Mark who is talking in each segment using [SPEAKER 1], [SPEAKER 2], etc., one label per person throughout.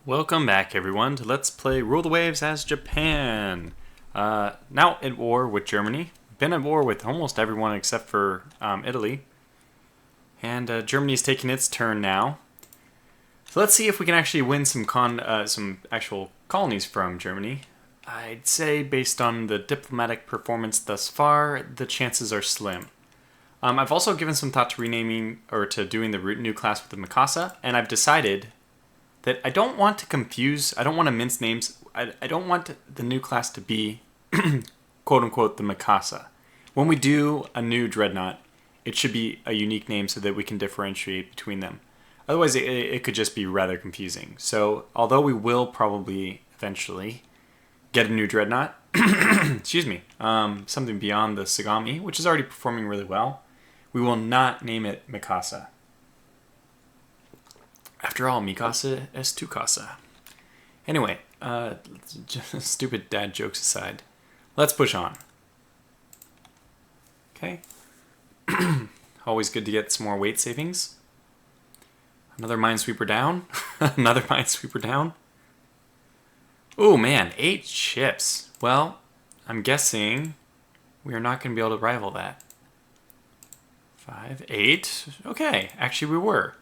[SPEAKER 1] Welcome back, everyone, to Let's Play Rule the Waves as Japan. Now at war with Germany. Been at war with almost everyone except for Italy. And Germany's taking its turn now. So let's see if we can actually win some actual colonies from Germany. I'd say, based on the diplomatic performance thus far, the chances are slim. I've also given some thought to renaming, or to doing the new class with the Mikasa, and I've decided that I don't want to confuse, I don't want to mince names, I don't want the new class to be, quote-unquote, the Mikasa. When we do a new dreadnought, it should be a unique name so that we can differentiate between them. Otherwise, it could just be rather confusing. So, although we will probably eventually get a new dreadnought, excuse me, something beyond the Sagami, which is already performing really well, we will not name it Mikasa. After all, Mikasa es tu casa. Anyway, stupid dad jokes aside, let's push on. Okay. Always good to get some more weight savings. Another minesweeper down. Another minesweeper down. Oh man, 8 ships. Well, I'm guessing we are not going to be able to rival that. 5, 8. Okay, actually we were.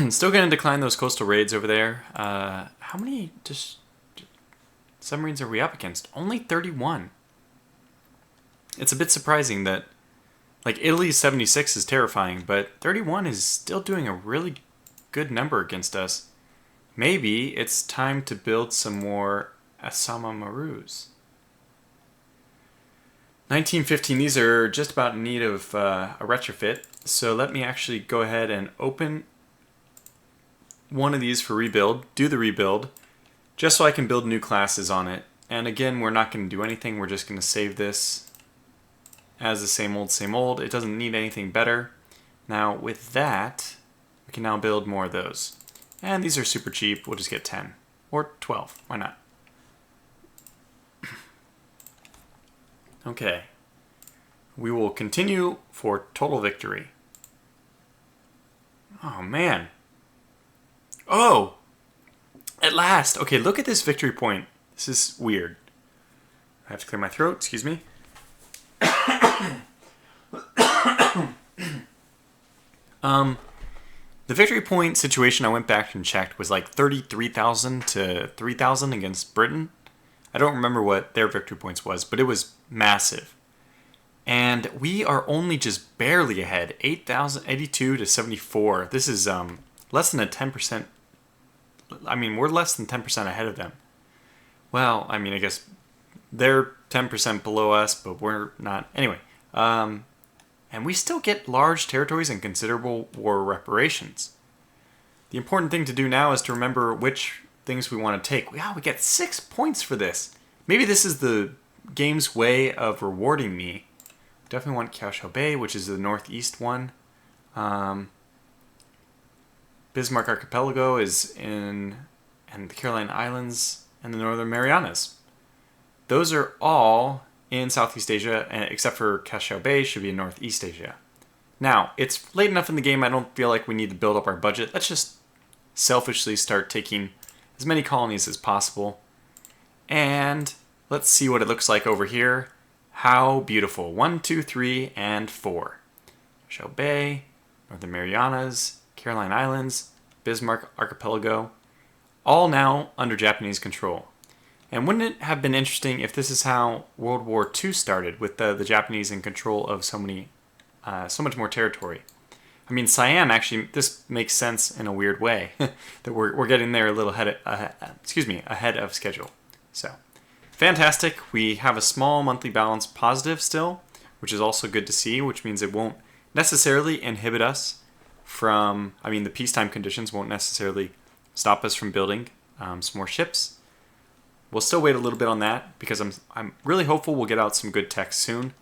[SPEAKER 1] Still going to decline those coastal raids over there. How many submarines are we up against? Only 31. It's a bit surprising that, like, Italy's 76 is terrifying, but 31 is still doing a really good number against us. Maybe it's time to build some more Asama Marus. 1915, these are just about in need of a retrofit, so let me actually go ahead and open one of these for rebuild, do the rebuild, just so I can build new classes on it. And again, we're not going to do anything, we're just going to save this as the same old. It doesn't need anything better. Now with that, we can now build more of those. And these are super cheap, we'll just get 10. Or 12, why not? Okay. We will continue for total victory. Oh man. Oh! At last! Okay, look at this victory point. This is weird. I have to clear my throat, excuse me. The victory point situation I went back and checked was like 33,000 to 3,000 against Britain. I don't remember what their victory points was, but it was massive. And we are only just barely ahead, 8,082 to 74. This is less than a 10%. I mean, we're less than 10% ahead of them. Well, I mean, I guess they're 10% below us, but we're not. Anyway, and we still get large territories and considerable war reparations. The important thing to do now is to remember which things we want to take. Wow, we get 6 points for this. Maybe this is the game's way of rewarding me. Definitely want Kaohsiung Bay, which is the northeast one. Bismarck Archipelago is and the Caroline Islands and the Northern Marianas. Those are all in Southeast Asia, except for Kaohsiung Bay should be in Northeast Asia. Now, it's late enough in the game, I don't feel like we need to build up our budget. Let's just selfishly start taking as many colonies as possible. And let's see what it looks like over here. How beautiful. 1, 2, 3, and 4. Kaohsiung Bay, Northern Marianas, Caroline Islands, Bismarck Archipelago, all now under Japanese control. And wouldn't it have been interesting if this is how World War II started, with the Japanese in control of so much more territory? I mean, Siam actually, this makes sense in a weird way, that we're getting there a little ahead of schedule. So, fantastic. We have a small monthly balance positive still, which is also good to see, which means it won't necessarily inhibit us from, the peacetime conditions won't necessarily stop us from building some more ships. We'll still wait a little bit on that because I'm really hopeful we'll get out some good tech soon.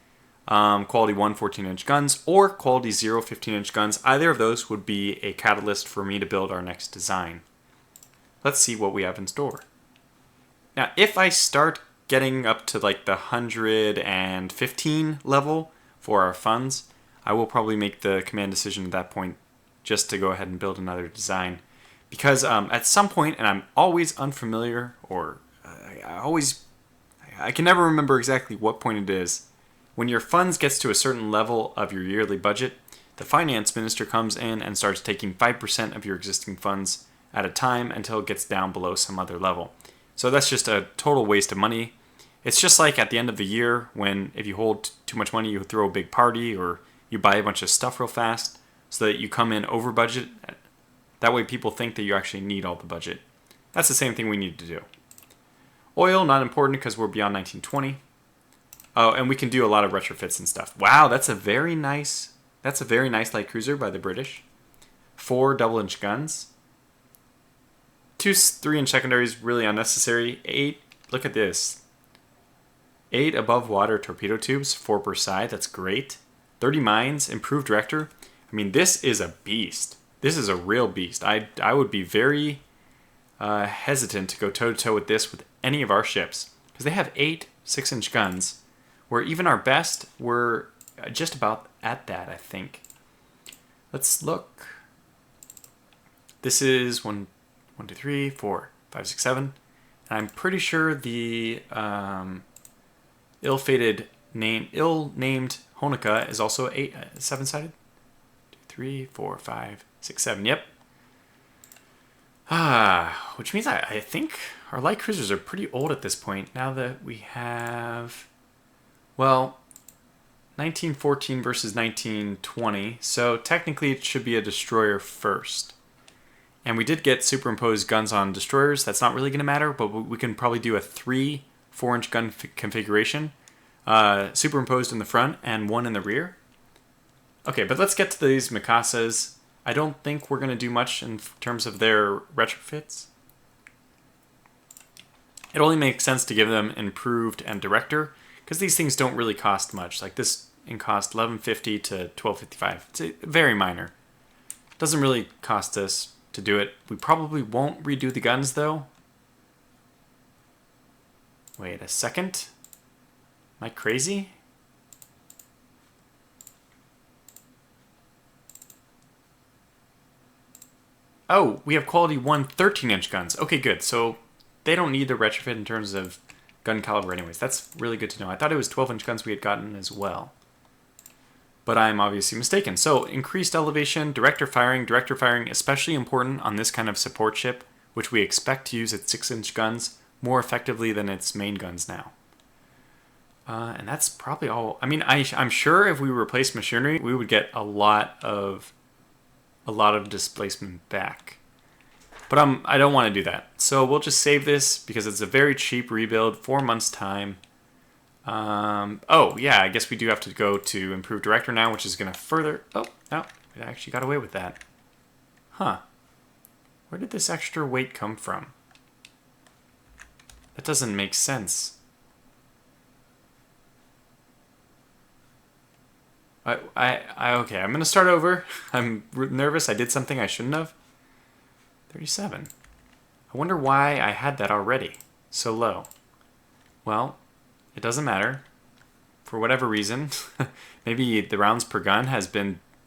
[SPEAKER 1] Quality 1 14-inch guns or quality 0 15-inch guns. Either of those would be a catalyst for me to build our next design. Let's see what we have in store. Now, if I start getting up to like the 115 level for our funds, I will probably make the command decision at that point just to go ahead and build another design. because at some point, and I'm always unfamiliar, or I can never remember exactly what point it is. When your funds gets to a certain level of your yearly budget, the finance minister comes in and starts taking 5% of your existing funds at a time until it gets down below some other level. So that's just a total waste of money. It's just like at the end of the year when if you hold too much money, you throw a big party or you buy a bunch of stuff real fast so that you come in over budget. That way people think that you actually need all the budget. That's the same thing we need to do. Oil, not important because we're beyond 1920. Oh, and we can do a lot of retrofits and stuff. Wow, that's a very nice light cruiser by the British. 4 double-inch guns. 2 3-inch secondaries, really unnecessary. 8, look at this. 8 above water torpedo tubes, 4 per side, that's great. 30 mines, improved director. I mean, this is a beast. This is a real beast. I would be very hesitant to go toe-to-toe with this with any of our ships. Because they have 8 6-inch guns, where even our best were just about at that, I think. Let's look. This is 1, 2, 3, 4, 5, 6, 7. And I'm pretty sure the ill-named Honoka is also 7-sided. 2, 3, 4, 5, 6, 7. Yep. Which means I think our light cruisers are pretty old at this point. Now that we have, well, 1914 versus 1920. So technically it should be a destroyer first. And we did get superimposed guns on destroyers. That's not really going to matter, but we can probably do a 3 4-inch gun configuration. Superimposed in the front and 1 in the rear. Okay, but let's get to these Mikasa's. I don't think we're going to do much in terms of their retrofits. It only makes sense to give them improved and director, because these things don't really cost much. Like this in cost $11.50 to $12.55. It's very minor. Doesn't really cost us to do it. We probably won't redo the guns though. Wait a second. Am I crazy? Oh, we have quality 1 13-inch guns. Okay, good. So they don't need the retrofit in terms of gun caliber anyways. That's really good to know. I thought it was 12-inch guns we had gotten as well. But I'm obviously mistaken. So increased elevation, director firing especially important on this kind of support ship, which we expect to use its 6-inch guns more effectively than its main guns now. And that's probably all. I mean, I'm sure if we replaced machinery, we would get a lot of displacement back. But I don't want to do that. So we'll just save this because it's a very cheap rebuild, 4 months time. Oh, yeah, I guess we do have to go to Improved Director now, which is going to further... Oh, no, we actually got away with that. Huh. Where did this extra weight come from? That doesn't make sense. Okay, I'm going to start over. I'm nervous. I did something I shouldn't have. 37. I wonder why I had that already so low. Well, it doesn't matter. For whatever reason, maybe the rounds per gun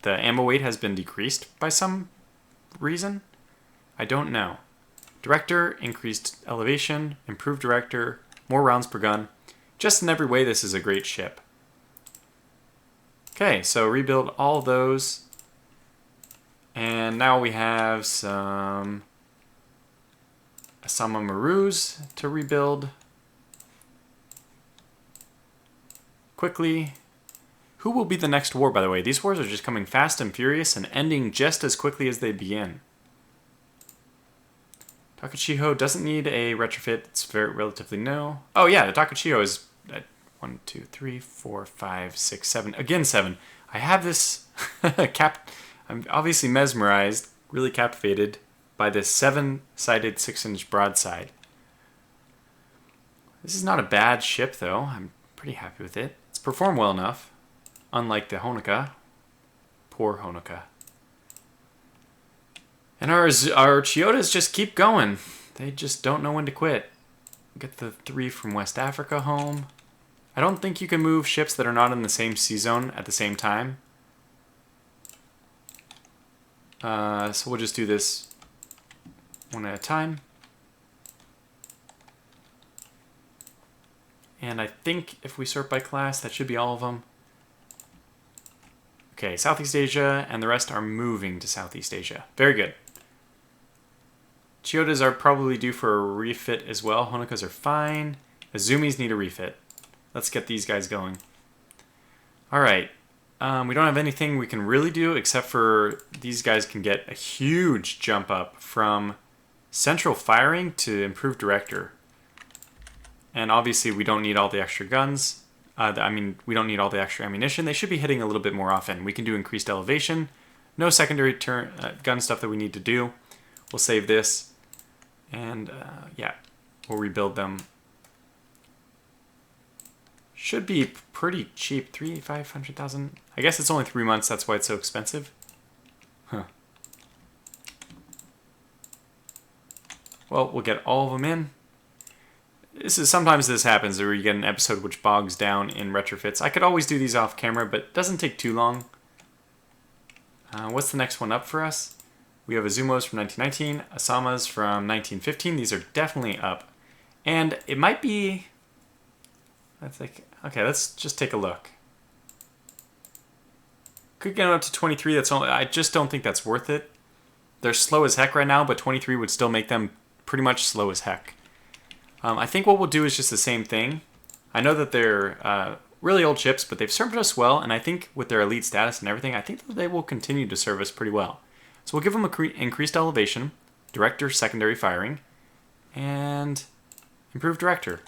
[SPEAKER 1] the ammo weight has been decreased by some reason. I don't know. Director, increased elevation, improved director, more rounds per gun. Just in every way, this is a great ship. Okay, so rebuild all those. And now we have some Asama Marus to rebuild. Quickly. Who will be the next war, by the way? These wars are just coming fast and furious and ending just as quickly as they begin. Takachiho doesn't need a retrofit. It's very relatively new. Oh yeah, the Takachiho is at 1, 2, 3, 4, 5, 6, 7. Again, 7. I have this I'm obviously mesmerized, really captivated by this 7-sided 6-inch broadside. This is not a bad ship, though. I'm pretty happy with it. It's performed well enough, unlike the Honoka. Poor Honoka. And our Chiodas just keep going. They just don't know when to quit. Get the 3 from West Africa home. I don't think you can move ships that are not in the same sea zone at the same time. So we'll just do this one at a time. And I think if we sort by class, that should be all of them. Okay, Southeast Asia, and the rest are moving to Southeast Asia. Very good. Chiodas are probably due for a refit as well. Honokas are fine. Azumis need a refit. Let's get these guys going. Alright. We don't have anything we can really do except for these guys can get a huge jump up from central firing to improved director. And obviously we don't need all the extra guns. We don't need all the extra ammunition. They should be hitting a little bit more often. We can do increased elevation. No secondary gun stuff that we need to do. We'll save this. And yeah, we'll rebuild them. Should be pretty cheap. 500,000. I guess it's only 3 months. That's why it's so expensive. Huh. Well, we'll get all of them in. Sometimes this happens where you get an episode which bogs down in retrofits. I could always do these off camera, but it doesn't take too long. What's the next one up for us? We have Azumos from 1919, Asamas from 1915. These are definitely up. And it might be... Okay, let's just take a look. Could get them up to 23. That's only, I just don't think that's worth it. They're slow as heck right now, but 23 would still make them pretty much slow as heck. I think what we'll do is just the same thing. I know that they're really old ships, but they've served us well, and I think with their elite status and everything, I think that they will continue to serve us pretty well. So we'll give them increased elevation, director secondary firing, and improved director.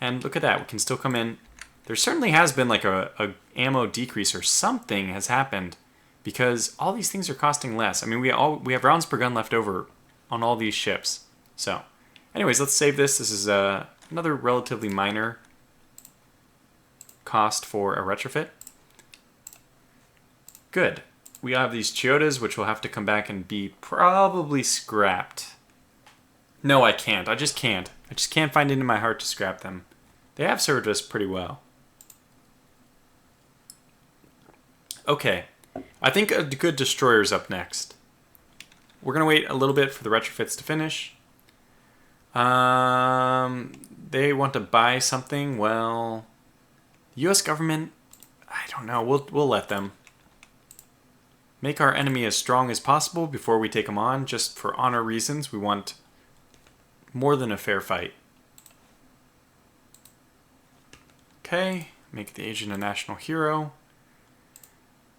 [SPEAKER 1] And look at that, we can still come in. There certainly has been like a ammo decrease or something has happened because all these things are costing less. I mean, we have rounds per gun left over on all these ships. So, anyways, let's save this. This is another relatively minor cost for a retrofit. Good. We have these Chiodas, which will have to come back and be probably scrapped. No, I can't. I just can't. I just can't find it in my heart to scrap them. They have served us pretty well. Okay. I think a good destroyer's up next. We're going to wait a little bit for the retrofits to finish. They want to buy something. Well, the U.S. government, I don't know. We'll let them. Make our enemy as strong as possible before we take them on. Just for honor reasons, we want more than a fair fight. Okay, make the agent a national hero.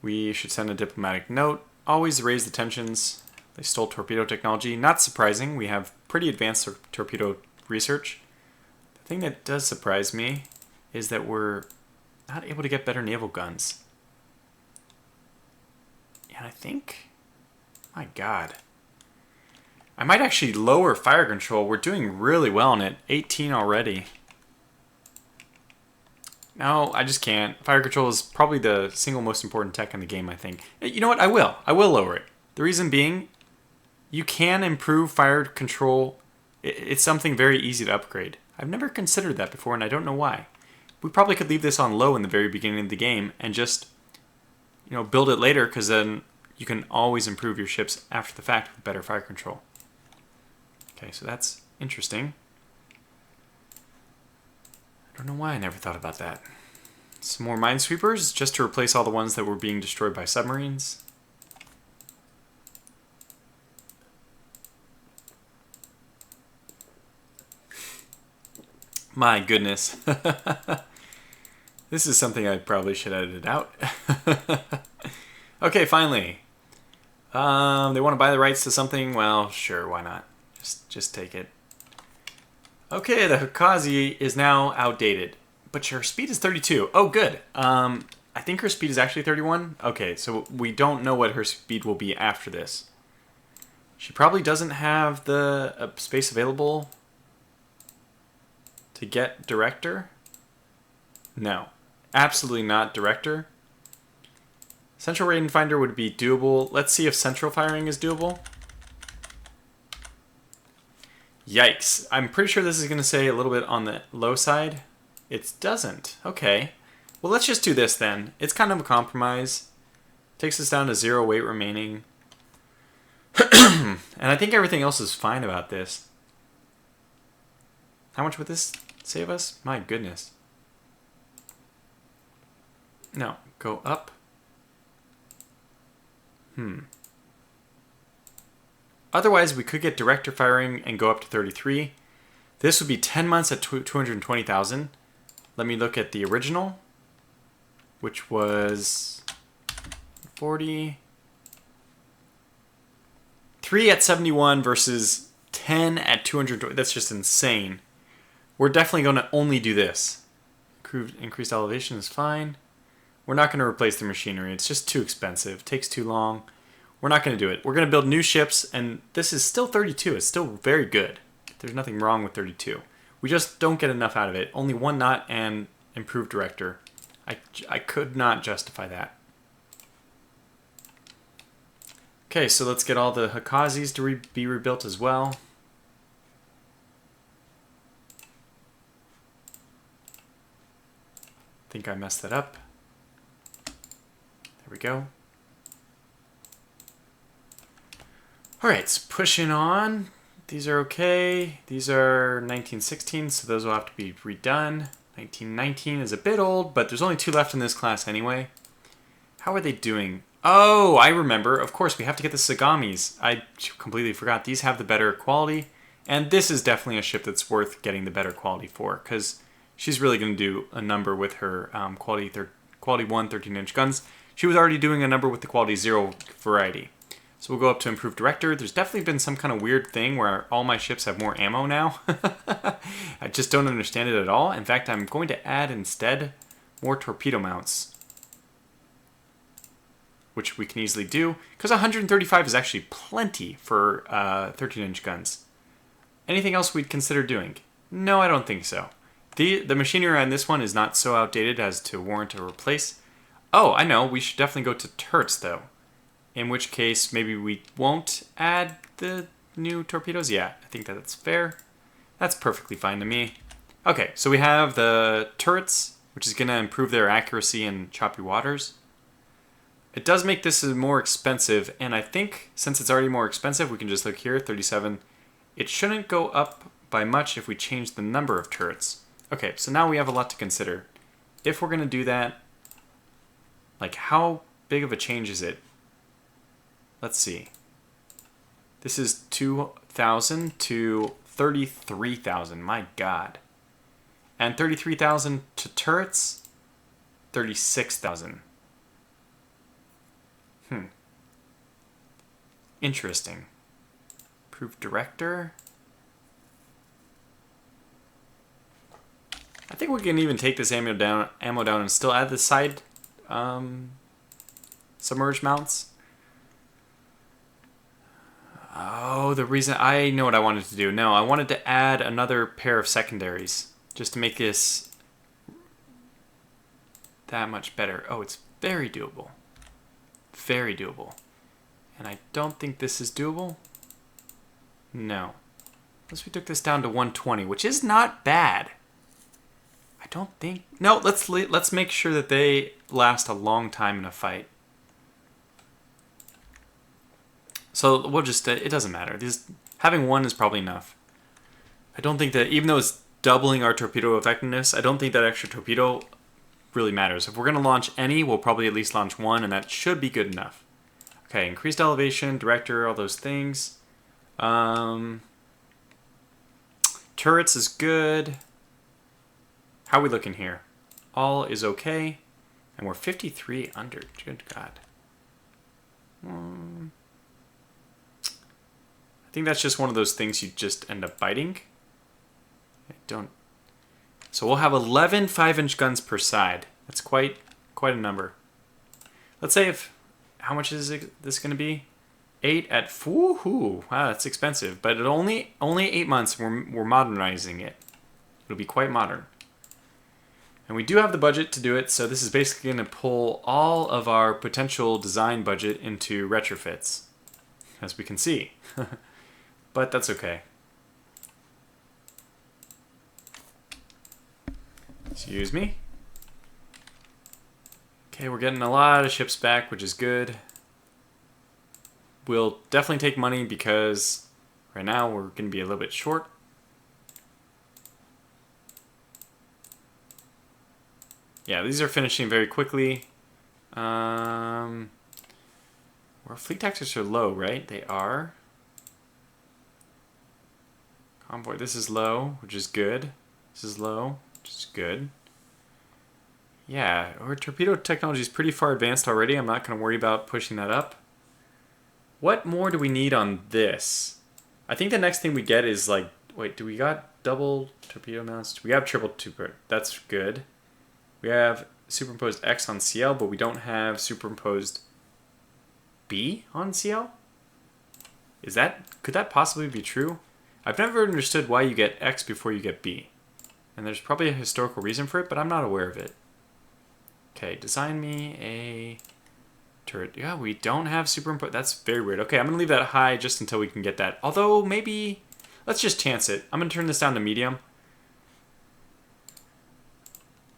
[SPEAKER 1] We should send a diplomatic note. Always raise the tensions. They stole torpedo technology. Not surprising. We have pretty advanced torpedo research. The thing that does surprise me is that we're not able to get better naval guns. And I think... My God. I might actually lower fire control. We're doing really well on it. 18 already. No, I just can't. Fire control is probably the single most important tech in the game, I think. You know what? I will. I will lower it. The reason being, you can improve fire control. It's something very easy to upgrade. I've never considered that before, and I don't know why. We probably could leave this on low in the very beginning of the game and just, build it later, because then you can always improve your ships after the fact with better fire control. Okay, so that's interesting. I don't know why I never thought about that. Some more minesweepers, just to replace all the ones that were being destroyed by submarines. My goodness. This is something I probably should edit out. Okay, finally. They want to buy the rights to something? Well, sure, why not? Just take it. Okay, the Hikazi is now outdated, but her speed is 32. Oh, good. I think her speed is actually 31. Okay, so we don't know what her speed will be after this. She probably doesn't have the space available to get director. No, absolutely not director. Central Raiden Finder would be doable. Let's see if central firing is doable. Yikes. I'm pretty sure this is going to say a little bit on the low side. It doesn't. Okay. Well, let's just do this then. It's kind of a compromise. Takes us down to 0 weight remaining. And I think everything else is fine about this. How much would this save us? My goodness. No, go up. Otherwise, we could get director firing and go up to 33. This would be 10 months at 220,000. Let me look at the original, which was 40. 3 at 71 versus 10 at 220. That's just insane. We're definitely going to only do this. Increased elevation is fine. We're not going to replace the machinery. It's just too expensive. Takes too long. We're not going to do it. We're going to build new ships, and this is still 32. It's still very good. There's nothing wrong with 32. We just don't get enough out of it. Only 1 knot and improved director. I could not justify that. Okay, so let's get all the Hikazis to be rebuilt as well. I think I messed that up. There we go. Alright, so pushing on. These are okay. These are 1916, so those will have to be redone. 1919 is a bit old, but there's only 2 left in this class anyway. How are they doing? Oh, I remember. Of course, we have to get the Sagamis. I completely forgot. These have the better quality, and this is definitely a ship that's worth getting the better quality for, because she's really going to do a number with her quality 1 13-inch guns. She was already doing a number with the quality 0 variety. So we'll go up to improved director. There's definitely been some kind of weird thing where all my ships have more ammo now. I just don't understand it at all. In fact, I'm going to add instead more torpedo mounts, which we can easily do, because 135 is actually plenty for 13-inch guns. Anything else we'd consider doing? No, I don't think so. The machinery on this one is not so outdated as to warrant a replace. Oh, I know. We should definitely go to turrets, though. In which case, maybe we won't add the new torpedoes. Yeah, I think that's fair. That's perfectly fine to me. Okay, so we have the turrets, which is going to improve their accuracy in choppy waters. It does make this more expensive, and I think since it's already more expensive, we can just look here, 37. It shouldn't go up by much if we change the number of turrets. Okay, so now we have a lot to consider. If we're going to do that, like how big of a change is it? Let's see. This is 2,000 to 33,000. My God. And 33,000 to turrets, 36,000. Interesting. Improved director. I think we can even take this ammo down and still add the side submerged mounts. Oh, the reason I know what I wanted to do. No, I wanted to add another pair of secondaries just to make this that much better. Oh, it's very doable. Very doable. And I don't think this is doable. No. Unless we took this down to 120, which is not bad. I don't think... No, let's make sure that they last a long time in a fight. So we'll just... it doesn't matter. Having one is probably enough. I don't think that... Even though it's doubling our torpedo effectiveness, I don't think that extra torpedo really matters. If we're going to launch any, we'll probably at least launch one, and that should be good enough. Okay, increased elevation, director, all those things. Turrets is good. How are we looking here? All is okay. And we're 53 under. Good God. I think that's just one of those things you just end up biting. I don't... So we'll have 11 5-inch guns per side. That's quite a number. Let's say if... How much is this going to be? 8 at... Woohoo! Wow, that's expensive. But it only 8 months. We're modernizing it. It'll be quite modern. And we do have the budget to do it, so this is basically going to pull all of our potential design budget into retrofits, as we can see. But that's okay. Excuse me. Okay, we're getting a lot of ships back, which is good. will definitely take money because right now we're going to be a little bit short. Yeah, these are finishing very quickly. Our fleet taxes are low, right? They are. Convoy, this is low, which is good. This is low, which is good. Yeah, our torpedo technology is pretty far advanced already. I'm not going to worry about pushing that up. What more do we need on this? I think the next thing we get is like, wait, do we got double torpedo mounts? We have triple torpedo. That's good. We have superimposed X on CL, but we don't have superimposed B on CL? Could that possibly be true? I've never understood why you get X before you get B. And there's probably a historical reason for it, but I'm not aware of it. Okay, design me a turret. Yeah, we don't have superimposed. That's very weird. Okay, I'm going to leave that high just until we can get that. Although, maybe... Let's just chance it. I'm going to turn this down to medium.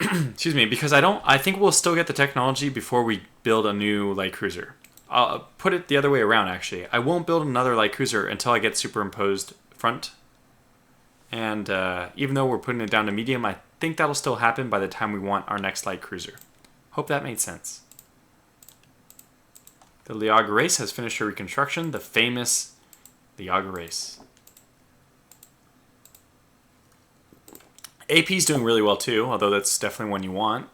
[SPEAKER 1] Excuse me, because I think we'll still get the technology before we build a new light cruiser. I'll put it the other way around, actually. I won't build another light cruiser until I get superimposed front. And even though we're putting it down to medium, I think that'll still happen by the time we want our next light cruiser. Hope that made sense. The Liaga race has finished her reconstruction, the famous Liaga race. AP's doing really well too, although that's definitely one you want.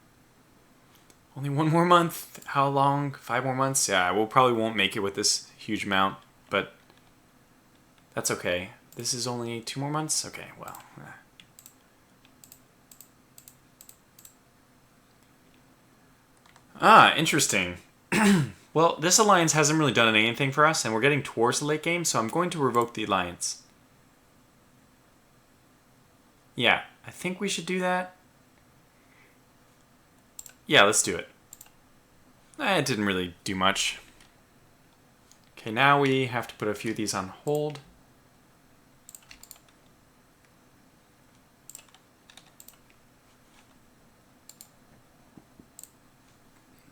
[SPEAKER 1] Only one more month. How long? 5 more months? Yeah, we probably won't make it with this huge amount, but that's okay. This is only 2 more months? Okay, well. Ah, interesting. Well, this alliance hasn't really done anything for us, and we're getting towards the late game, so I'm going to revoke the alliance. Yeah, I think we should do that. Yeah, let's do it. It didn't really do much. Okay, now we have to put a few of these on hold.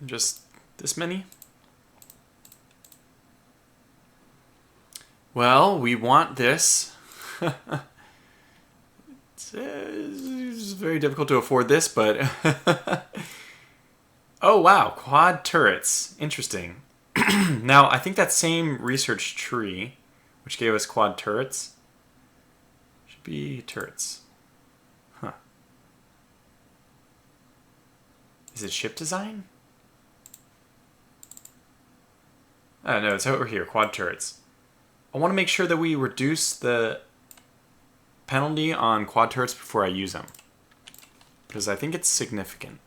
[SPEAKER 1] Just this many? Well, we want this. It's very difficult to afford this, but... Oh, wow. Quad turrets. Interesting. Now, I think that same research tree, which gave us quad turrets, should be turrets. Huh. Is it ship design? Oh, no, it's over here. Quad turrets. I want to make sure that we reduce the penalty on quad turrets before I use them, because I think it's significant.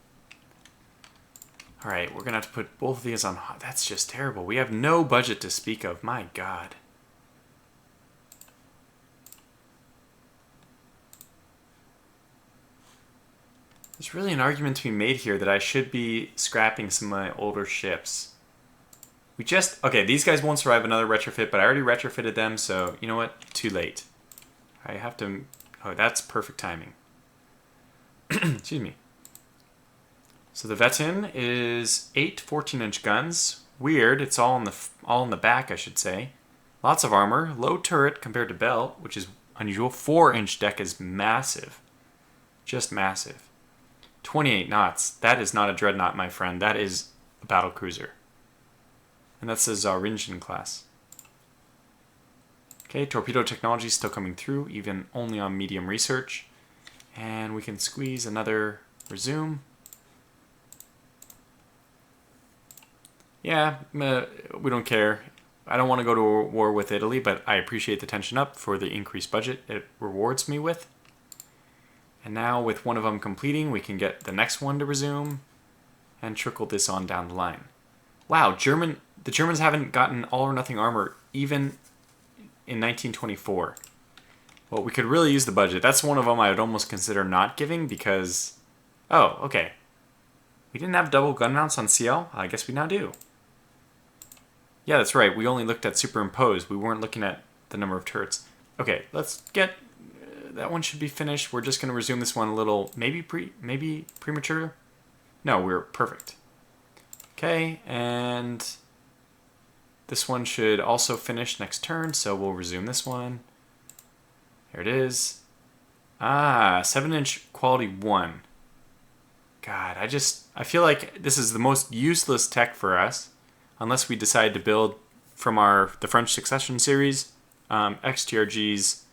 [SPEAKER 1] Alright, we're going to have to put both of these on... That's just terrible. We have no budget to speak of. My God. There's really an argument to be made here that I should be scrapping some of my older ships. We just... Okay, these guys won't survive another retrofit, but I already retrofitted them, so you know what? Too late. I have to... Oh, that's perfect timing. Excuse me. So the Vetin is 8 14-inch guns. Weird, it's all in the back, I should say. Lots of armor, low turret compared to Bell, which is unusual. 4-inch deck is massive. Just massive. 28 knots. That is not a dreadnought, my friend. That is a battle cruiser. And that's the Zarinjan class. Okay, torpedo technology is still coming through, even only on medium research. And we can squeeze another resume. Yeah, we don't care. I don't want to go to war with Italy, but I appreciate the tension up for the increased budget it rewards me with. And now with one of them completing, we can get the next one to resume and trickle this on down the line. Wow, the Germans haven't gotten all or nothing armor even in 1924. Well, we could really use the budget. That's one of them I would almost consider not giving because... Oh, okay. We didn't have double gun mounts on CL? I guess we now do. Yeah, that's right. We only looked at superimposed. We weren't looking at the number of turrets. Okay, let's get... that one should be finished. We're just going to resume this one a little... Maybe premature? No, we're perfect. Okay, and... This one should also finish next turn, so we'll resume this one. Here it is. 7-inch quality 1. God, I feel like this is the most useless tech for us, unless we decide to build from the French Succession series. XTRG's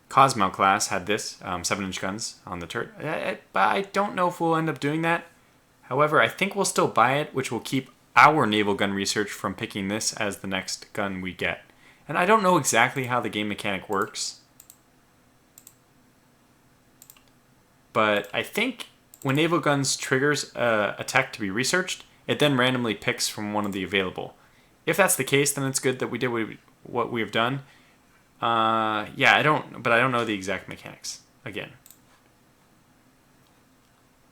[SPEAKER 1] Cosmo class had this, 7-inch guns on the turret. But I don't know if we'll end up doing that. However, I think we'll still buy it, which will keep our naval gun research from picking this as the next gun we get. And I don't know exactly how the game mechanic works, but I think when naval guns triggers a tech to be researched, it then randomly picks from one of the available. If that's the case, then it's good that we did what we have done. Yeah, I don't know the exact mechanics. Again,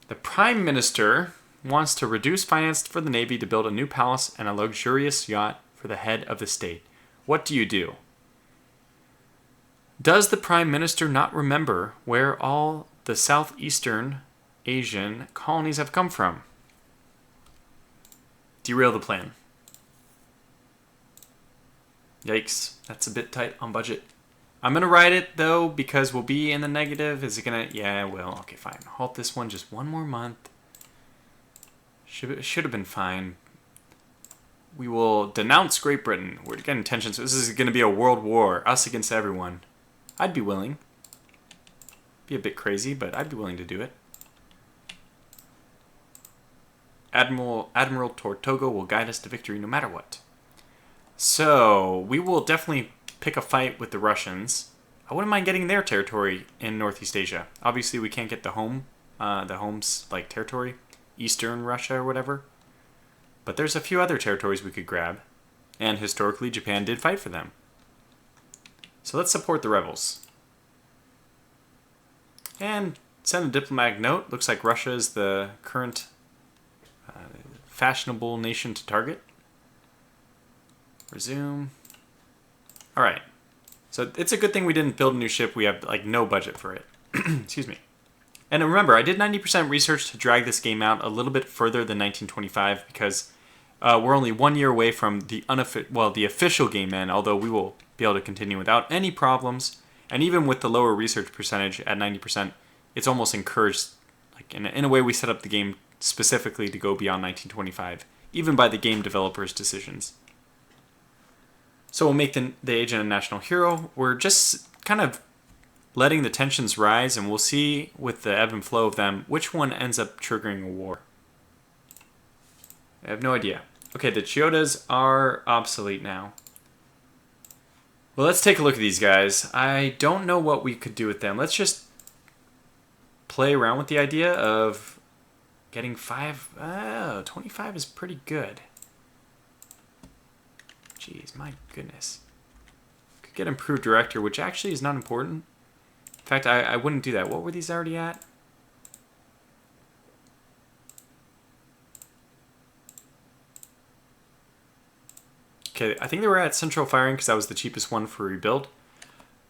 [SPEAKER 1] the Prime Minister wants to reduce finance for the Navy to build a new palace and a luxurious yacht for the head of the state. What do you do? Does the Prime Minister not remember where all the Southeastern Asian colonies have come from? Derail the plan. Yikes, that's a bit tight on budget. I'm going to write it, though, because we'll be in the negative. Is it going to... Yeah, it will. Okay, fine. Halt this one just one more month. Should have been fine. We will denounce Great Britain. We're getting tensions. This is going to be a world war. Us against everyone. I'd be willing. Be a bit crazy, but I'd be willing to do it. Admiral Tortogo will guide us to victory no matter what. So, we will definitely pick a fight with the Russians. I wouldn't mind getting their territory in Northeast Asia. Obviously, we can't get the home's like territory. Eastern Russia or whatever. But there's a few other territories we could grab. And historically, Japan did fight for them. So let's support the rebels. And send a diplomatic note. Looks like Russia is the current fashionable nation to target. Resume. Alright. So it's a good thing we didn't build a new ship. We have like no budget for it. Excuse me. And remember, I did 90% research to drag this game out a little bit further than 1925 because we're only 1 year away from the official game end, although we will be able to continue without any problems. And even with the lower research percentage at 90%, it's almost encouraged. Like in a way, we set up the game specifically to go beyond 1925, even by the game developers' decisions. So we'll make the agent a national hero. We're just kind of letting the tensions rise, and we'll see with the ebb and flow of them which one ends up triggering a war. I have no idea. Okay, the Chiodas are obsolete now. Well, let's take a look at these guys. I don't know what we could do with them. Let's just play around with the idea of getting 5. 25 is pretty good. Jeez, my goodness. Could get improved director, which actually is not important. In fact, I wouldn't do that. What were these already at? Okay, I think they were at central firing because that was the cheapest one for rebuild.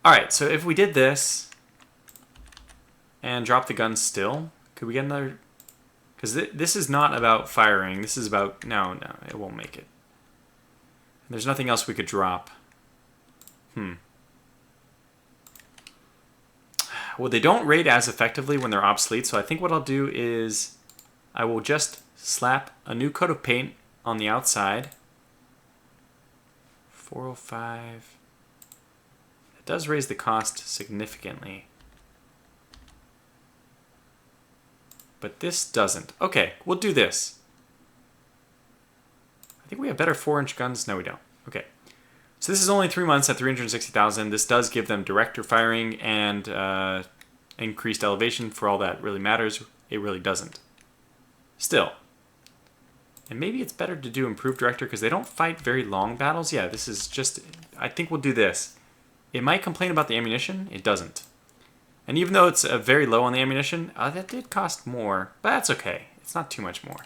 [SPEAKER 1] Alright, so if we did this and drop the gun still, could we get another... Because this is not about firing. This is about... No, it won't make it. There's nothing else we could drop. Well, they don't raid as effectively when they're obsolete, so I think what I'll do is I will just slap a new coat of paint on the outside. 405. It does raise the cost significantly. But this doesn't. Okay, we'll do this. I think we have better 4-inch guns. No, we don't. Okay. So this is only 3 months at 360,000. This does give them director firing and increased elevation. For all that really matters, it really doesn't. Still. And maybe it's better to do improved director because they don't fight very long battles. Yeah, this is just... I think we'll do this. It might complain about the ammunition. It doesn't. And even though it's very low on the ammunition, that did cost more. But that's okay. It's not too much more.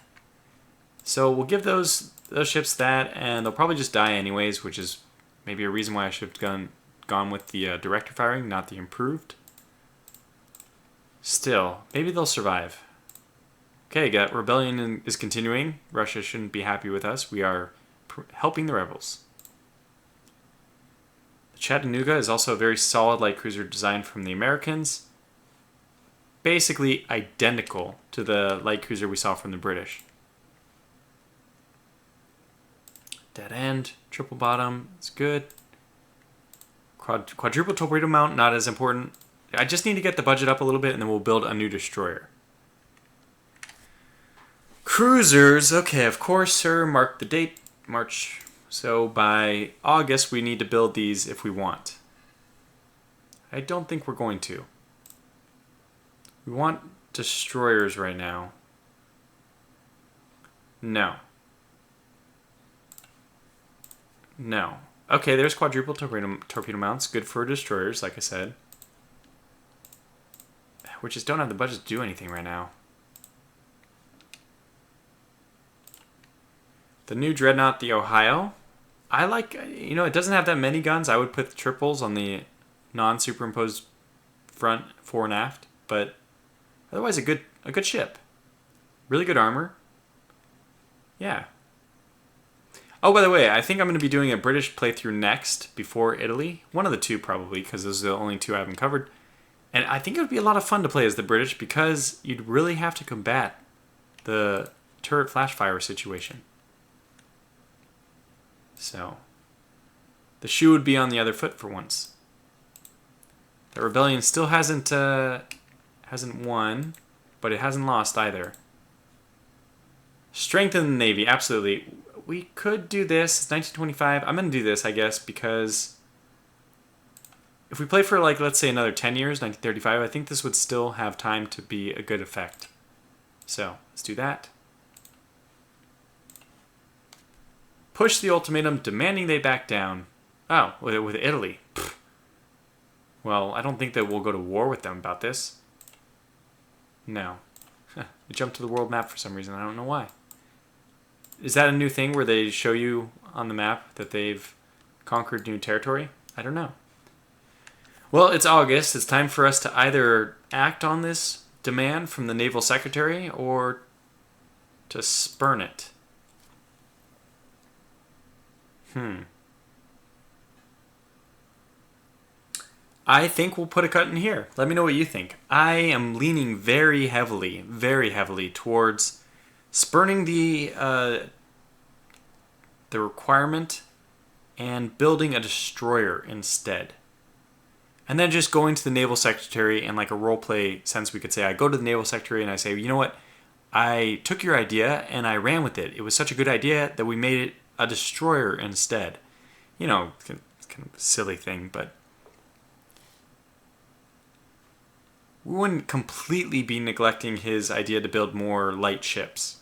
[SPEAKER 1] So we'll give those ships that, and they'll probably just die anyways, which is maybe a reason why I should have gone with the director firing, not the improved. Still, maybe they'll survive. Okay, rebellion is continuing. Russia shouldn't be happy with us. We are helping the rebels. Chattanooga is also a very solid light cruiser designed from the Americans. Basically identical to the light cruiser we saw from the British. Dead end, triple bottom, it's good. Quadruple torpedo mount, not as important. I just need to get the budget up a little bit and then we'll build a new destroyer. Cruisers, okay, of course, sir, mark the date, March. So by August, we need to build these if we want. I don't think we're going to. We want destroyers right now. No. No. Okay, there's quadruple torpedo mounts. Good for destroyers, like I said. We just don't have the budget to do anything right now. The new dreadnought, the Ohio. I like, you know, it doesn't have that many guns. I would put the triples on the non-superimposed front, fore and aft. But otherwise, a good ship. Really good armor. Yeah. Oh, by the way, I think I'm going to be doing a British playthrough next before Italy. One of the two, probably, because those are the only two I haven't covered. And I think it would be a lot of fun to play as the British because you'd really have to combat the turret flash fire situation. So, the shoe would be on the other foot for once. The rebellion still hasn't won, but it hasn't lost either. Strengthen the Navy, absolutely. We could do this. It's 1925. I'm going to do this, I guess, because if we play for, like, let's say another 10 years, 1935, I think this would still have time to be a good effect. So, let's do that. Push the ultimatum, demanding they back down. Oh, with Italy. Pfft. Well, I don't think that we'll go to war with them about this. No. It jumped to the world map for some reason. I don't know why. Is that a new thing where they show you on the map that they've conquered new territory? I don't know. Well, it's August. It's time for us to either act on this demand from the Naval Secretary or to spurn it. I think we'll put a cut in here. Let me know what you think. I am leaning very heavily towards spurning the requirement and building a destroyer instead. And then just going to the Naval Secretary in like a roleplay sense, we could say, I go to the Naval Secretary and I say, you know what? I took your idea and I ran with it. It was such a good idea that we made it a destroyer instead. You know, it's kind of a silly thing, but we wouldn't completely be neglecting his idea to build more light ships.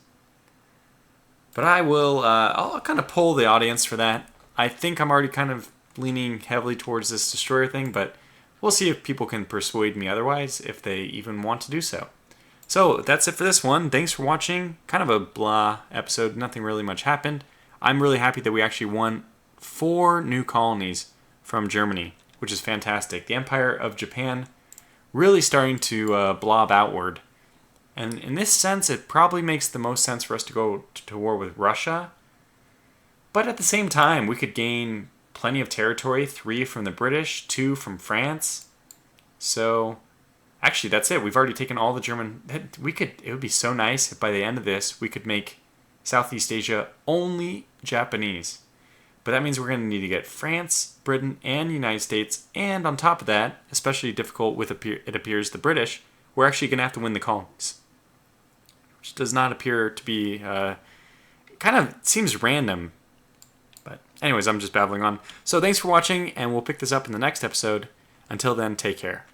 [SPEAKER 1] But I'll kind of poll the audience for that. I think I'm already kind of leaning heavily towards this destroyer thing, but we'll see if people can persuade me otherwise, if they even want to do so. So that's it for this one. Thanks for watching. Kind of a blah episode. Nothing really much happened. I'm really happy that we actually won 4 new colonies from Germany, which is fantastic. The Empire of Japan really starting to blob outward. And in this sense, it probably makes the most sense for us to go to war with Russia. But at the same time, we could gain plenty of territory, 3 from the British, 2 from France. So, actually, that's it. We've already taken all the German... It would be so nice if by the end of this, we could make Southeast Asia only Japanese. But that means we're going to need to get France, Britain, and the United States. And on top of that, especially difficult with, it appears, the British, we're actually going to have to win the colonies. Which does not appear to be... kind of seems random. But anyways, I'm just babbling on. So thanks for watching, and we'll pick this up in the next episode. Until then, take care.